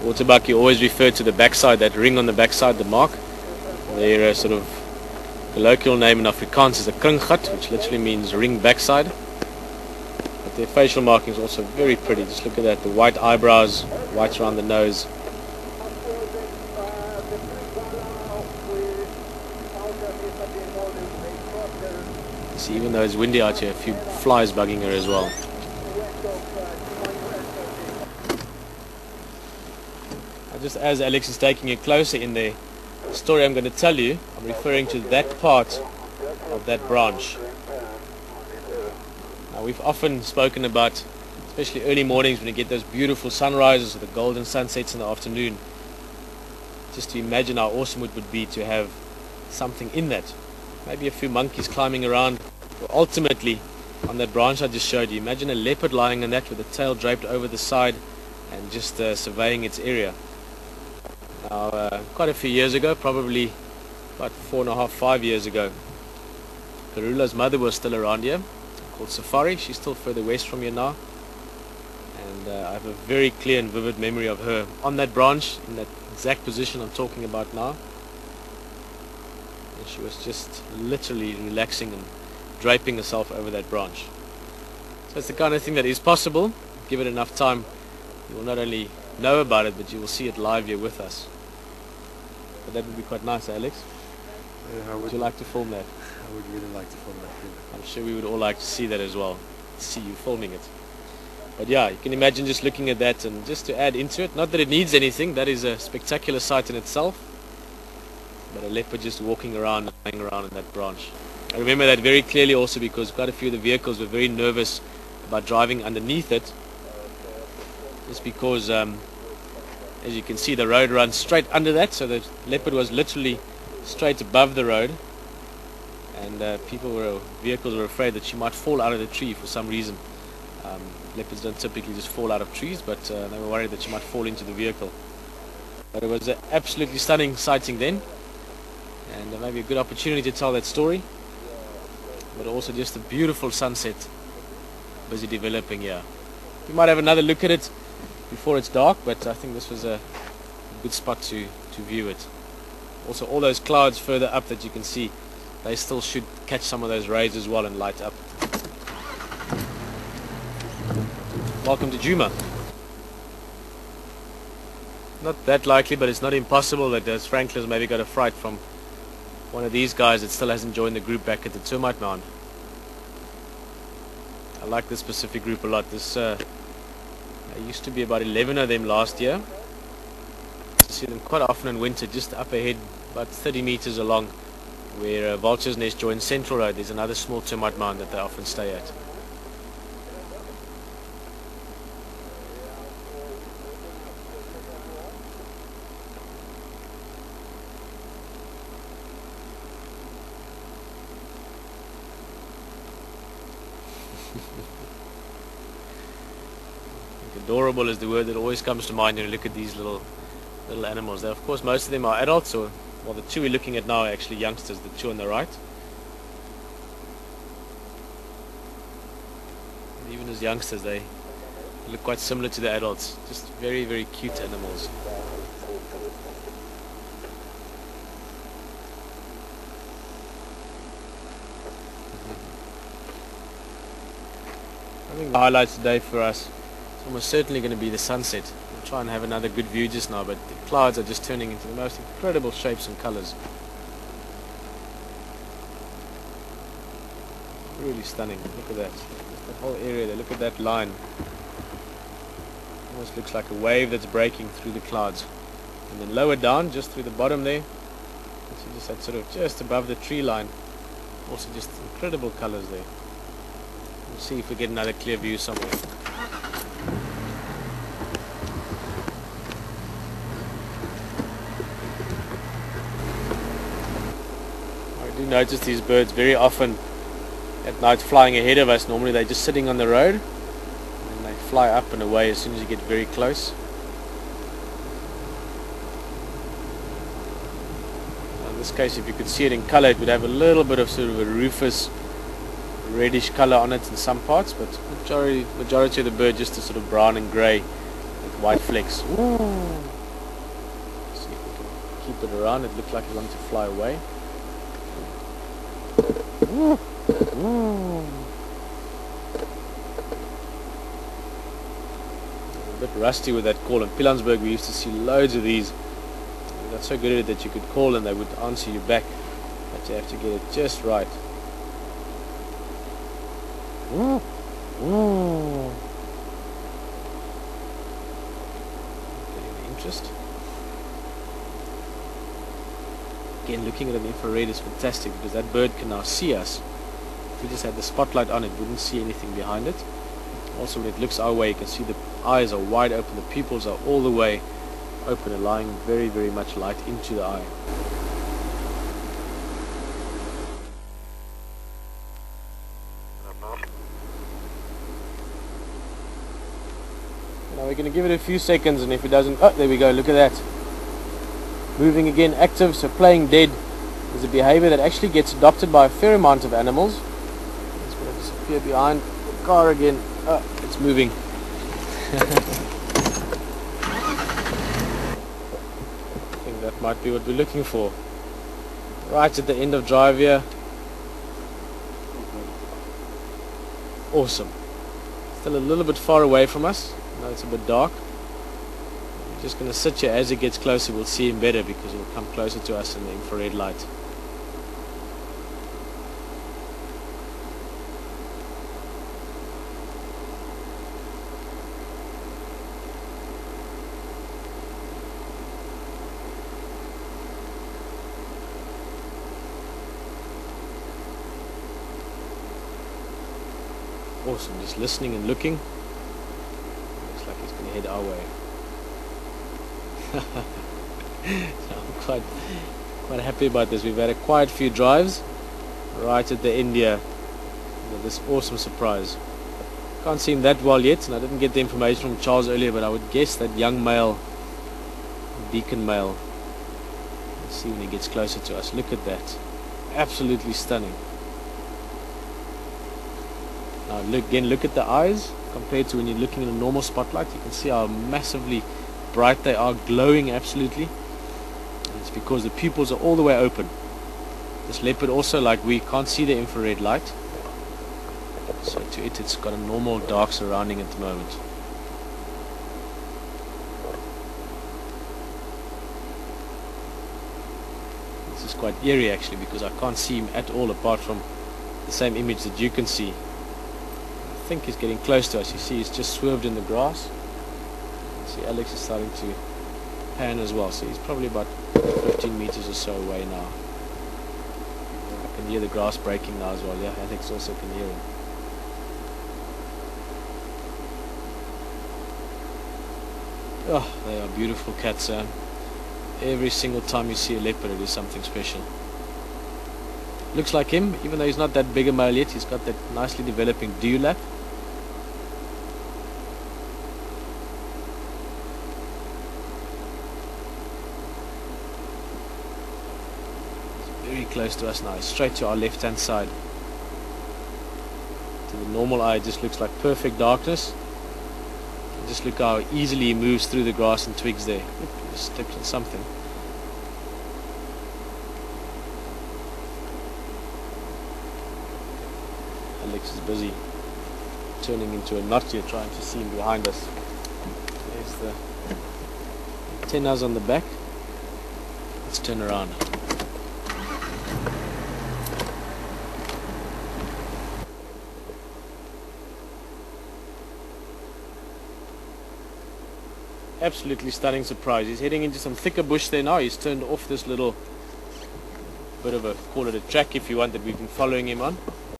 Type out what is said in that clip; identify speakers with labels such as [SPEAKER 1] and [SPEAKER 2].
[SPEAKER 1] Waterbuck, you always refer to the backside, that ring on the backside, the mark. Their sort of colloquial name in Afrikaans is a kringgat, which literally means ring backside. But their facial marking is also very pretty. Just look at that, the white eyebrows, white around the nose. See, even though it's windy out here, a few flies bugging her as well. Just as Alex is taking it closer in the story I'm going to tell you, I'm referring to that part of that branch. Now, we've often spoken about, especially early mornings when you get those beautiful sunrises or the golden sunsets in the afternoon, just to imagine how awesome it would be to have something in that. Maybe a few monkeys climbing around, or ultimately on that branch I just showed you, imagine a leopard lying on that with the tail draped over the side and just surveying its area. Now, quite a few years ago, probably about 4.5, 5 years ago, Karula's mother was still around here, called Safari. She's still further west from here now, and I have a very clear and vivid memory of her on that branch, in that exact position I'm talking about now. And she was just literally relaxing and draping herself over that branch. So it's the kind of thing that is possible. Give it enough time, you will not only know about it, but you will see it live here with us. But that would be quite nice, Alex. Would you like to film that?
[SPEAKER 2] I would really like to film that.
[SPEAKER 1] I'm sure we would all like to see that as well, see you filming it. But yeah, you can imagine just looking at that, and just to add into it, not that it needs anything, that is a spectacular sight in itself, but a leopard just walking around and lying around in that branch. I remember that very clearly also because quite a few of the vehicles were very nervous about driving underneath it, just because as you can see, the road runs straight under that, so the leopard was literally straight above the road, and vehicles were afraid that she might fall out of the tree for some reason. Leopards don't typically just fall out of trees, but they were worried that she might fall into the vehicle. But it was an absolutely stunning sighting then, and maybe a good opportunity to tell that story, but also just a beautiful sunset busy developing here. We might have another look at it before it's dark, but I think this was a good spot to view it. Also, all those clouds further up that you can see, they still should catch some of those rays as well and light up. Welcome to Djuma. Not that likely, but it's not impossible that those Franklins maybe got a fright from one of these guys that still hasn't joined the group back at the Termite Mound. I like this specific group a lot. There used to be about 11 of them last year. You see them quite often in winter, just up ahead, about 30 meters along, where Vulture's Nest joins Central Road. There's another small termite mound that they often stay at. Adorable is the word that always comes to mind when you look at these little animals. Now, of course, most of them are adults, or well, the two we're looking at now are actually youngsters, the two on the right. And even as youngsters, they look quite similar to the adults. Just very, very cute animals. I think the highlights today for us, it's almost certainly going to be the sunset. We'll try and have another good view just now, but the clouds are just turning into the most incredible shapes and colors. Really stunning. Look at that. Just that whole area there. Look at that line. Almost looks like a wave that's breaking through the clouds. And then lower down, just through the bottom there, you see just that sort of just above the tree line. Also just incredible colors there. We'll see if we get another clear view somewhere. I do notice these birds very often at night flying ahead of us. Normally they're just sitting on the road and they fly up and away as soon as you get very close. In this case, if you could see it in color, it would have a little bit of sort of a rufous reddish color on it in some parts, but majority of the bird just a sort of brown and grey with white flecks. Ooh. keep it around. It looked like it wanted to fly away. A bit rusty with that call. In Pilanesberg we used to see loads of these. We got so good at it that you could call and they would answer you back, but you have to get it just right. Getting the interest. Again, looking at an infrared is fantastic because that bird can now see us. If we just had the spotlight on, it wouldn't see anything behind it. Also, when it looks our way, you can see the eyes are wide open, the pupils are all the way open, allowing very, very much light into the eye. Now we're going to give it a few seconds, and if it doesn't, oh, there we go, look at that. Moving again, active, so playing dead is a behavior that actually gets adopted by a fair amount of animals. It's going to disappear behind the car again. Oh, it's moving. I think that might be what we're looking for. Right at the end of drive here. Awesome. Still a little bit far away from us. Now it's a bit dark. We're just going to sit here. As it gets closer we'll see him better because he'll come closer to us in the infrared light. Awesome, just listening and looking. Looks like he's going to head our way. So I'm quite happy about this. We've had a quite few drives right at the end here with this awesome surprise. Can't see him that well yet, and I didn't get the information from Charles earlier, but I would guess that young male, beacon male. Let's see when he gets closer to us. Look at that. Absolutely stunning. Now look at the eyes compared to when you're looking in a normal spotlight. You can see how massively bright they are, glowing absolutely. And it's because the pupils are all the way open. This leopard also, like we, can't see the infrared light. So to it, it's got a normal dark surrounding at the moment. This is quite eerie actually because I can't see him at all apart from the same image that you can see. I think he's getting close to us. You see he's just swerved in the grass. You see Alex is starting to pan as well, so he's probably about 15 meters or so away now. I can hear the grass breaking now as well. Yeah, Alex also can hear him. Oh, they are beautiful cats, Sam. Every single time you see a leopard it is something special. Looks like him, even though he's not that big a male yet. He's got that nicely developing dewlap. Very close to us now, it's straight to our left hand side. To the normal eye it just looks like perfect darkness. And just look how easily he moves through the grass and twigs there. Look, he just stepped on something. Alex is busy turning into a knot here trying to see him behind us. There's the antennas on the back. Let's turn around. Absolutely stunning surprise. He's heading into some thicker bush there now. He's turned off this little bit of a, call it a track if you want, that we've been following him on.